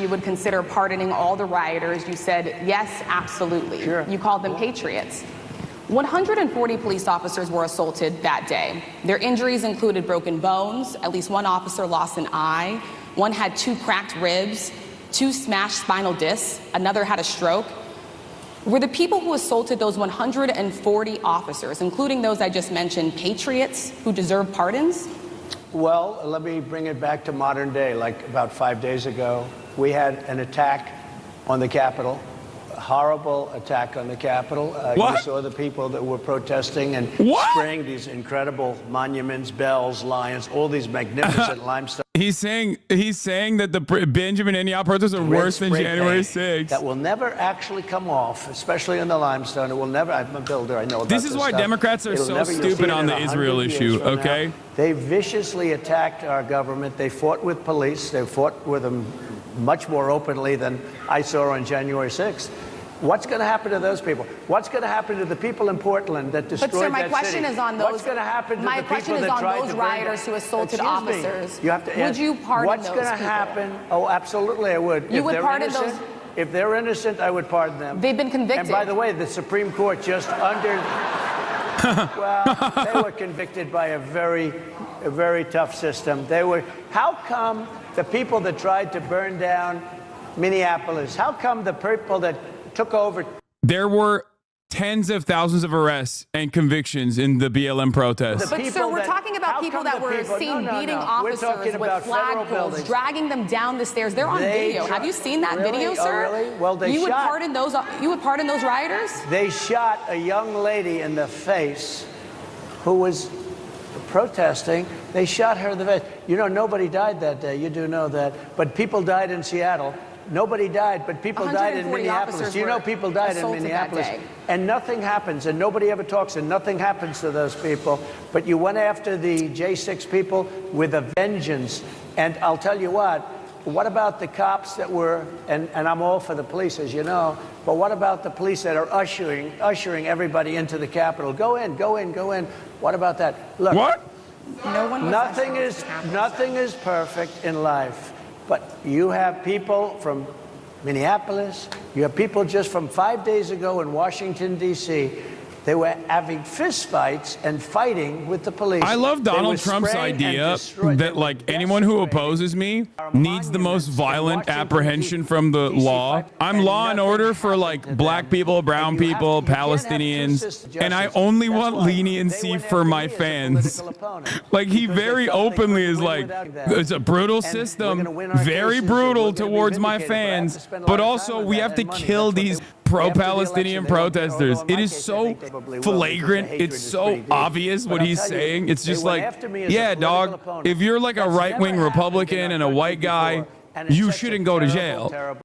you would consider pardoning all the rioters. You said, yes, absolutely. Sure. You called them patriots. 140 police officers were assaulted that day. Their injuries included broken bones. At least one officer lost an eye. One had 2 cracked ribs, 2 smashed spinal discs. Another had a stroke. Were the people who assaulted those 140 officers, including those I just mentioned, patriots who deserve pardons? Well, let me bring it back to modern day. Like about 5 days ago, we had an attack on the Capitol. Horrible attack on the Capitol. You saw the people that were protesting and spraying these incredible monuments, bells, lions, all these magnificent limestone. He's saying that the Benjamin Netanyahu protests are worse than January 6th. That will never actually come off, especially in the limestone. It will never. I'm a builder. I know about this. This is why stuff. Democrats are so stupid on the Israel issue. Okay. Now. They viciously attacked our government. They fought with police. They fought with them much more openly than I saw on January 6th. What's going to happen to those people? What's going to happen to the people in Portland that destroyed that city? But sir, my question is on those. What's going to happen to my the question people is that on tried those to rioters who assaulted officers. You have to would you pardon what's those going to happen? Oh, absolutely, I would. You would pardon those? If they're innocent, I would pardon them. They've been convicted. And by the way, the Supreme Court just well, they were convicted by a very tough system. They were. How come the people that tried to burn down Minneapolis? How come the people that took over? There were tens of thousands of arrests and convictions in the BLM protests. But sir, we're talking about people that were seen beating officers with flagpoles, dragging them down the stairs. They're on video. Have you seen that video, sir? Oh, really? Well, you would pardon those. You would pardon those rioters? They shot a young lady in the face who was protesting. They shot her in the face. You know, nobody died that day. You do know that. But people died in Seattle. Nobody died, but people died in Minneapolis. You know people died in Minneapolis. And nothing happens, and nobody ever talks, and nothing happens to those people. But you went after the J6 people with a vengeance. And I'll tell you what about the cops that were, and I'm all for the police, as you know, but what about the police that are ushering everybody into the Capitol? Go in, go in, go in. What about that? Look, nothing is perfect in life. But you have people from Minneapolis, you have people just from 5 days ago in Washington, D.C. They were having fistfights and fighting with the police. I love Donald Trump's idea that, like, anyone who opposes me needs the most violent apprehension from the law. I'm law and order for, like, black people, brown people, Palestinians, and I only want leniency for my fans. Like, he very openly is like, it's a brutal system, very brutal towards my fans, but also we have to kill these pro-Palestinian protesters. It is so flagrant. It's so obvious what he's saying. It's just like, yeah, dog, if you're like a right-wing Republican and a white guy, you shouldn't go to jail.